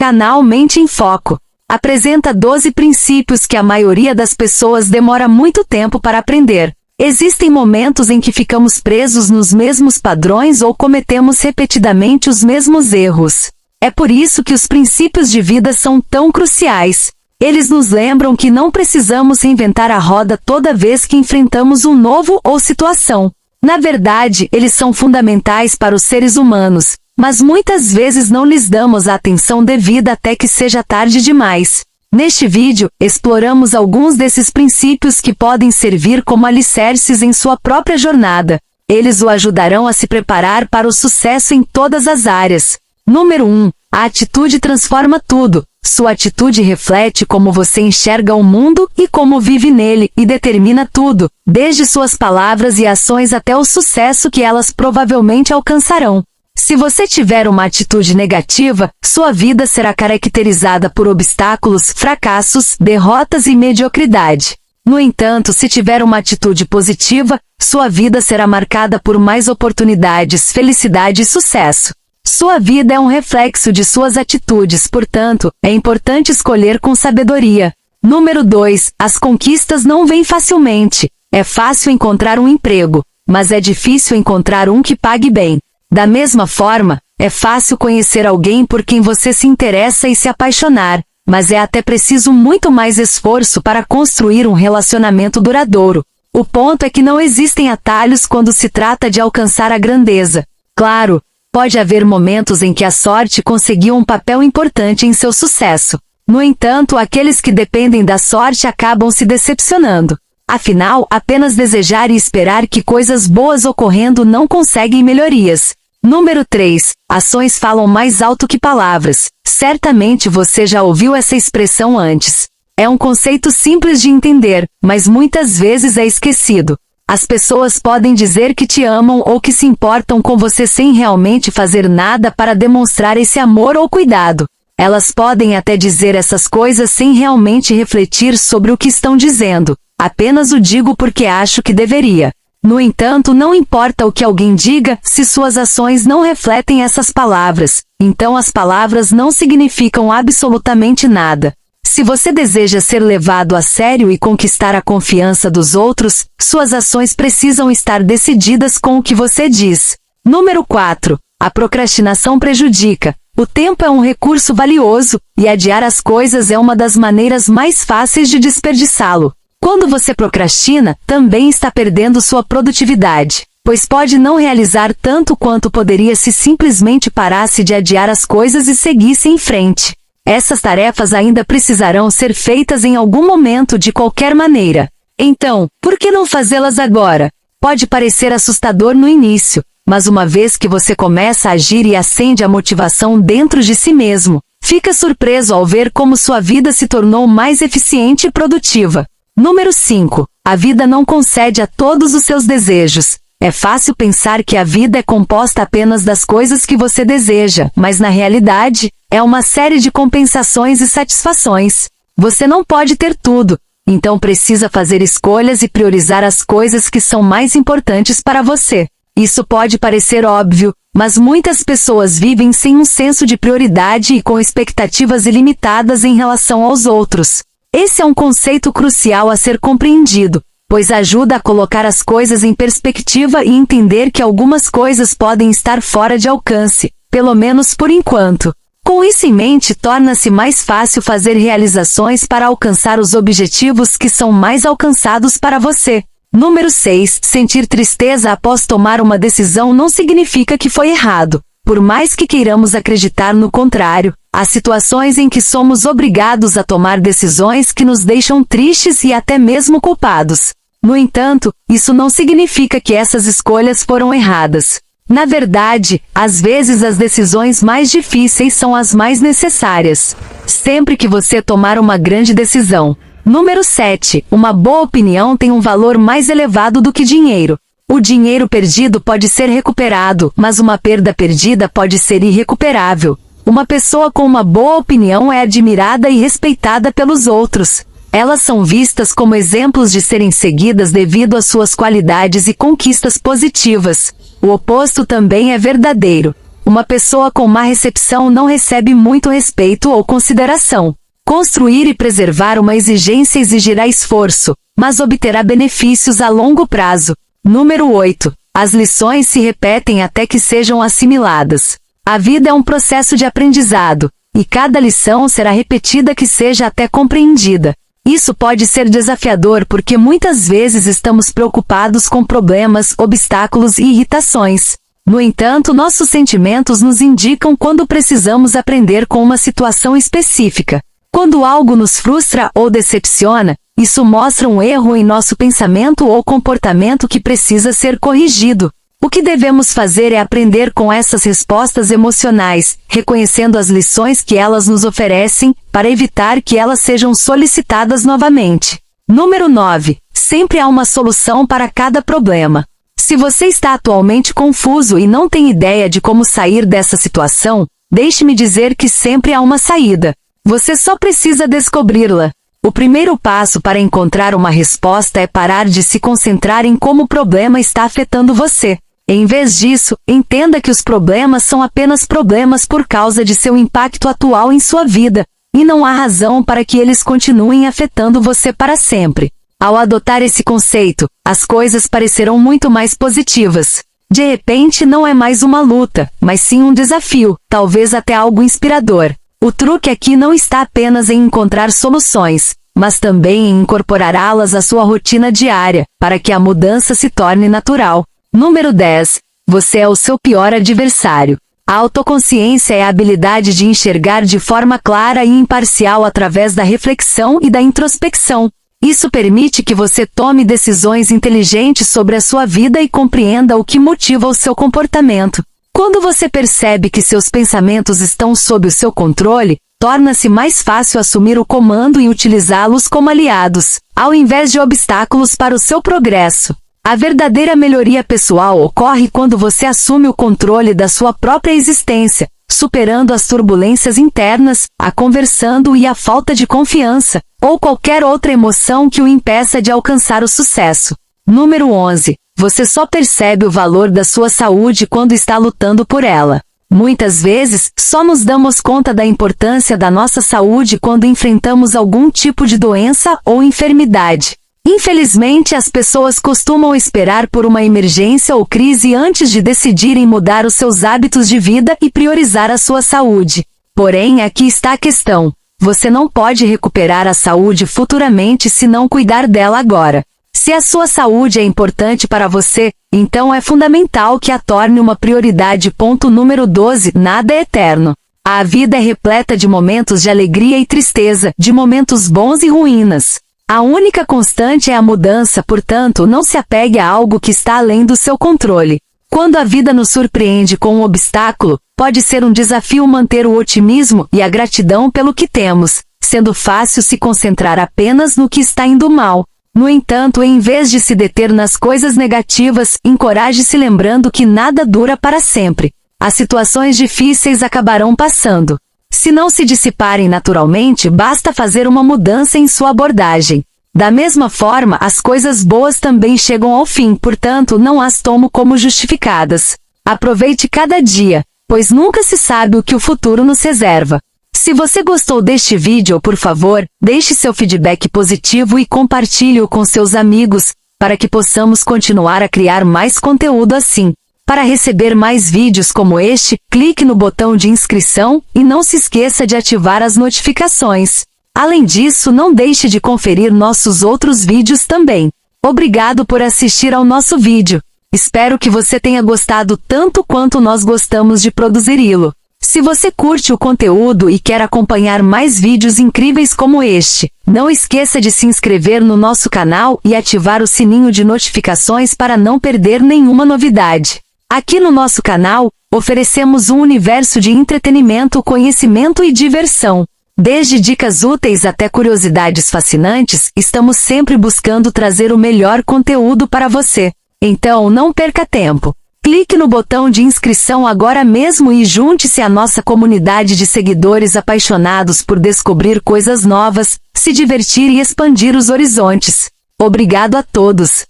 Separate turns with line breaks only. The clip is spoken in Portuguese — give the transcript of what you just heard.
Canal Mente em Foco apresenta 12 princípios que a maioria das pessoas demora muito tempo para aprender. Existem momentos em que ficamos presos nos mesmos padrões ou cometemos repetidamente os mesmos erros. É por isso que os princípios de vida são tão cruciais. Eles nos lembram que não precisamos reinventar a roda toda vez que enfrentamos um novo ou situação. Na verdade, eles são fundamentais para os seres humanos, mas muitas vezes não lhes damos a atenção devida até que seja tarde demais. Neste vídeo, exploramos alguns desses princípios que podem servir como alicerces em sua própria jornada. Eles o ajudarão a se preparar para o sucesso em todas as áreas. Número 1. A atitude transforma tudo. Sua atitude reflete como você enxerga o mundo e como vive nele, e determina tudo, desde suas palavras e ações até o sucesso que elas provavelmente alcançarão. Se você tiver uma atitude negativa, sua vida será caracterizada por obstáculos, fracassos, derrotas e mediocridade. No entanto, se tiver uma atitude positiva, sua vida será marcada por mais oportunidades, felicidade e sucesso. Sua vida é um reflexo de suas atitudes, portanto, é importante escolher com sabedoria. Número 2. As conquistas não vêm facilmente. É fácil encontrar um emprego, mas é difícil encontrar um que pague bem. Da mesma forma, é fácil conhecer alguém por quem você se interessa e se apaixonar, mas é até preciso muito mais esforço para construir um relacionamento duradouro. O ponto é que não existem atalhos quando se trata de alcançar a grandeza. Claro, pode haver momentos em que a sorte conseguiu um papel importante em seu sucesso. No entanto, aqueles que dependem da sorte acabam se decepcionando. Afinal, apenas desejar e esperar que coisas boas ocorrendo não conseguem melhorias. Número 3. Ações falam mais alto que palavras. Certamente você já ouviu essa expressão antes. É um conceito simples de entender, mas muitas vezes é esquecido. As pessoas podem dizer que te amam ou que se importam com você sem realmente fazer nada para demonstrar esse amor ou cuidado. Elas podem até dizer essas coisas sem realmente refletir sobre o que estão dizendo. Apenas o digo porque acho que deveria. No entanto, não importa o que alguém diga, se suas ações não refletem essas palavras, então as palavras não significam absolutamente nada. Se você deseja ser levado a sério e conquistar a confiança dos outros, suas ações precisam estar decididas com o que você diz. Número 4. A procrastinação prejudica. O tempo é um recurso valioso, e adiar as coisas é uma das maneiras mais fáceis de desperdiçá-lo. Quando você procrastina, também está perdendo sua produtividade, pois pode não realizar tanto quanto poderia se simplesmente parasse de adiar as coisas e seguisse em frente. Essas tarefas ainda precisarão ser feitas em algum momento de qualquer maneira. Então, por que não fazê-las agora? Pode parecer assustador no início, mas uma vez que você começa a agir e acende a motivação dentro de si mesmo, fica surpreso ao ver como sua vida se tornou mais eficiente e produtiva. Número 5. A vida não concede a todos os seus desejos. É fácil pensar que a vida é composta apenas das coisas que você deseja, mas na realidade, é uma série de compensações e satisfações. Você não pode ter tudo, então precisa fazer escolhas e priorizar as coisas que são mais importantes para você. Isso pode parecer óbvio, mas muitas pessoas vivem sem um senso de prioridade e com expectativas ilimitadas em relação aos outros. Esse é um conceito crucial a ser compreendido, pois ajuda a colocar as coisas em perspectiva e entender que algumas coisas podem estar fora de alcance, pelo menos por enquanto. Com isso em mente, torna-se mais fácil fazer realizações para alcançar os objetivos que são mais alcançados para você. Número 6. Sentir tristeza após tomar uma decisão não significa que foi errado. Por mais que queiramos acreditar no contrário, há situações em que somos obrigados a tomar decisões que nos deixam tristes e até mesmo culpados. No entanto, isso não significa que essas escolhas foram erradas. Na verdade, às vezes as decisões mais difíceis são as mais necessárias. Sempre que você tomar uma grande decisão. Número 7. Uma boa opinião tem um valor mais elevado do que dinheiro. O dinheiro perdido pode ser recuperado, mas uma perda perdida pode ser irrecuperável. Uma pessoa com uma boa opinião é admirada e respeitada pelos outros. Elas são vistas como exemplos de serem seguidas devido às suas qualidades e conquistas positivas. O oposto também é verdadeiro. Uma pessoa com má recepção não recebe muito respeito ou consideração. Construir e preservar uma exigência exigirá esforço, mas obterá benefícios a longo prazo. Número 8. As lições se repetem até que sejam assimiladas. A vida é um processo de aprendizado, e cada lição será repetida que seja até compreendida. Isso pode ser desafiador porque muitas vezes estamos preocupados com problemas, obstáculos e irritações. No entanto, nossos sentimentos nos indicam quando precisamos aprender com uma situação específica. Quando algo nos frustra ou decepciona, isso mostra um erro em nosso pensamento ou comportamento que precisa ser corrigido. O que devemos fazer é aprender com essas respostas emocionais, reconhecendo as lições que elas nos oferecem, para evitar que elas sejam solicitadas novamente. Número 9. Sempre há uma solução para cada problema. Se você está atualmente confuso e não tem ideia de como sair dessa situação, deixe-me dizer que sempre há uma saída. Você só precisa descobri-la. O primeiro passo para encontrar uma resposta é parar de se concentrar em como o problema está afetando você. Em vez disso, entenda que os problemas são apenas problemas por causa de seu impacto atual em sua vida, e não há razão para que eles continuem afetando você para sempre. Ao adotar esse conceito, as coisas parecerão muito mais positivas. De repente não é mais uma luta, mas sim um desafio, talvez até algo inspirador. O truque aqui não está apenas em encontrar soluções, mas também em incorporá-las à sua rotina diária, para que a mudança se torne natural. Número 10. Você é o seu pior adversário. A autoconsciência é a habilidade de enxergar de forma clara e imparcial através da reflexão e da introspecção. Isso permite que você tome decisões inteligentes sobre a sua vida e compreenda o que motiva o seu comportamento. Quando você percebe que seus pensamentos estão sob o seu controle, torna-se mais fácil assumir o comando e utilizá-los como aliados, ao invés de obstáculos para o seu progresso. A verdadeira melhoria pessoal ocorre quando você assume o controle da sua própria existência, superando as turbulências internas, a conversão e a falta de confiança, ou qualquer outra emoção que o impeça de alcançar o sucesso. Número 11. Você só percebe o valor da sua saúde quando está lutando por ela. Muitas vezes, só nos damos conta da importância da nossa saúde quando enfrentamos algum tipo de doença ou enfermidade. Infelizmente, as pessoas costumam esperar por uma emergência ou crise antes de decidirem mudar os seus hábitos de vida e priorizar a sua saúde. Porém, aqui está a questão. Você não pode recuperar a saúde futuramente se não cuidar dela agora. Se a sua saúde é importante para você, então é fundamental que a torne uma prioridade. Ponto número 12. Nada é eterno. A vida é repleta de momentos de alegria e tristeza, de momentos bons e ruínas. A única constante é a mudança, portanto, não se apegue a algo que está além do seu controle. Quando a vida nos surpreende com um obstáculo, pode ser um desafio manter o otimismo e a gratidão pelo que temos, sendo fácil se concentrar apenas no que está indo mal. No entanto, em vez de se deter nas coisas negativas, encoraje-se lembrando que nada dura para sempre. As situações difíceis acabarão passando. Se não se dissiparem naturalmente, basta fazer uma mudança em sua abordagem. Da mesma forma, as coisas boas também chegam ao fim, portanto, não as tomo como justificadas. Aproveite cada dia, pois nunca se sabe o que o futuro nos reserva. Se você gostou deste vídeo, por favor, deixe seu feedback positivo e compartilhe-o com seus amigos, para que possamos continuar a criar mais conteúdo assim. Para receber mais vídeos como este, clique no botão de inscrição e não se esqueça de ativar as notificações. Além disso, não deixe de conferir nossos outros vídeos também. Obrigado por assistir ao nosso vídeo. Espero que você tenha gostado tanto quanto nós gostamos de produzi-lo. Se você curte o conteúdo e quer acompanhar mais vídeos incríveis como este, não esqueça de se inscrever no nosso canal e ativar o sininho de notificações para não perder nenhuma novidade. Aqui no nosso canal, oferecemos um universo de entretenimento, conhecimento e diversão. Desde dicas úteis até curiosidades fascinantes, estamos sempre buscando trazer o melhor conteúdo para você. Então não perca tempo. Clique no botão de inscrição agora mesmo e junte-se à nossa comunidade de seguidores apaixonados por descobrir coisas novas, se divertir e expandir os horizontes. Obrigado a todos!